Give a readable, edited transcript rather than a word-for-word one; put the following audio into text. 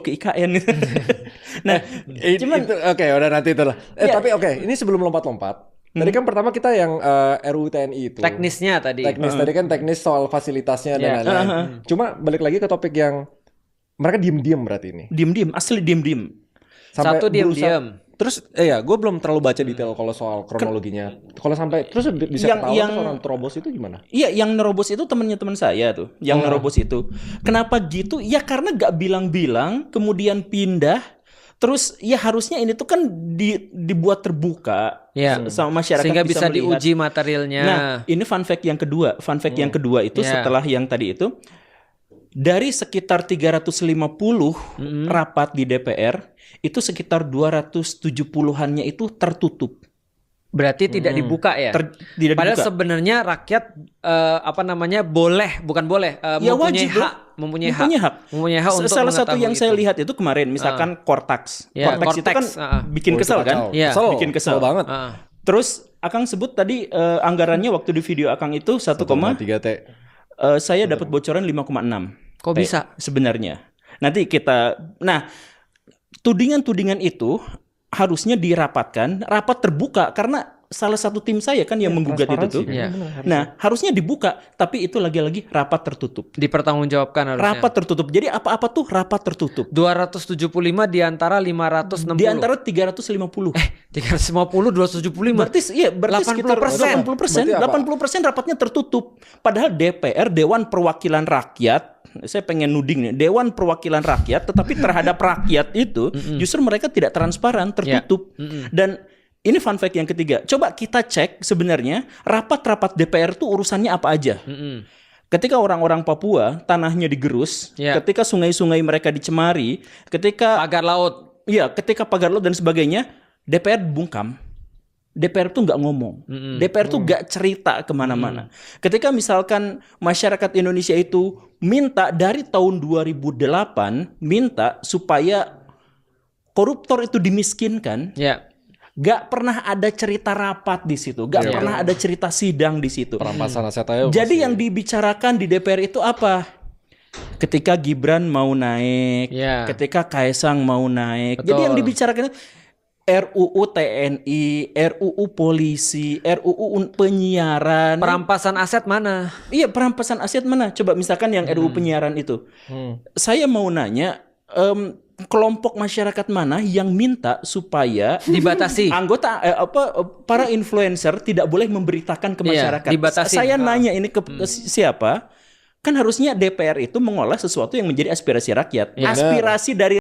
ke IKN gitu. Nah, cuman oke, udah nanti itulah. Ya. Tapi oke, ini sebelum lompat-lompat. Tadi kan pertama kita yang RUU TNI itu. Teknisnya tadi. Tadi kan teknis soal fasilitasnya dan lain-lain. Cuma balik lagi ke topik yang mereka diem-diem berarti ini. diem-diem, asli diem-diem. Satu diam-diam. Terus gue belum terlalu baca detail kalau soal kronologinya. Kalau sampai terus bisa ketahuan terus orang terobos itu gimana? Iya, yang nerobos itu temannya teman saya tuh. Yang nerobos itu. Kenapa gitu? Ya karena gak bilang-bilang, kemudian pindah. Terus ya harusnya ini tuh kan dibuat terbuka sama masyarakat sehingga bisa melihat. diuji materialnya. Nah, ini fun fact yang kedua. Fun fact yang kedua itu setelah yang tadi itu, dari sekitar 350 rapat di DPR, itu sekitar 270-annya itu tertutup. Berarti tidak dibuka ya? Tidak Padahal dibuka. sebenarnya rakyat mempunyai hak untuk salah satu yang mengetahui saya itu. lihat itu kemarin misalkan Cortax. Ya, Cortax itu kan bikin kesel kan? Iya. Bikin kesel banget. Terus Akang sebut tadi anggarannya waktu di video Akang itu 1,3 1,3 T. Saya dapat bocoran 5,6. Kok bisa? Sebenarnya. Nanti tudingan-tudingan itu harusnya dirapatkan, rapat terbuka karena salah satu tim saya kan yang menggugat itu tuh. Iya. Nah, harusnya dibuka, tapi itu lagi-lagi rapat tertutup. Dipertanggungjawabkan harusnya. Rapat tertutup. Jadi apa-apa tuh rapat tertutup. 275 di antara 560. Di antara 350. 350 275. Berarti sekitar 80%. 80% rapatnya tertutup. Padahal DPR, Dewan Perwakilan Rakyat, saya pengen nuding nih, Dewan Perwakilan Rakyat, tetapi terhadap rakyat itu justru mereka tidak transparan, tertutup. Dan ini fun fact yang ketiga. Coba kita cek sebenarnya rapat-rapat DPR itu urusannya apa aja. Ketika orang-orang Papua tanahnya digerus, ketika sungai-sungai mereka dicemari, ketika pagar laut. Iya, ketika pagar laut dan sebagainya, DPR bungkam. DPR tuh nggak ngomong. DPR tuh nggak cerita kemana-mana. Ketika misalkan masyarakat Indonesia itu minta dari tahun 2008, minta supaya koruptor itu dimiskinkan, gak pernah ada cerita rapat di situ, gak pernah ada cerita sidang di situ. Perampasan aset aja. Jadi yang dibicarakan di DPR itu apa? Ketika Gibran mau naik, ketika Kaesang mau naik. Jadi yang dibicarakan RUU TNI, RUU polisi, RUU penyiaran. Perampasan aset mana? Iya, perampasan aset mana? Coba misalkan yang RUU penyiaran itu. Saya mau nanya, kelompok masyarakat mana yang minta supaya dibatasi anggota para influencer tidak boleh memberitakan ke masyarakat? Dibatasi. Saya nanya ini ke siapa? Kan harusnya DPR itu mengolah sesuatu yang menjadi aspirasi rakyat. Aspirasi dari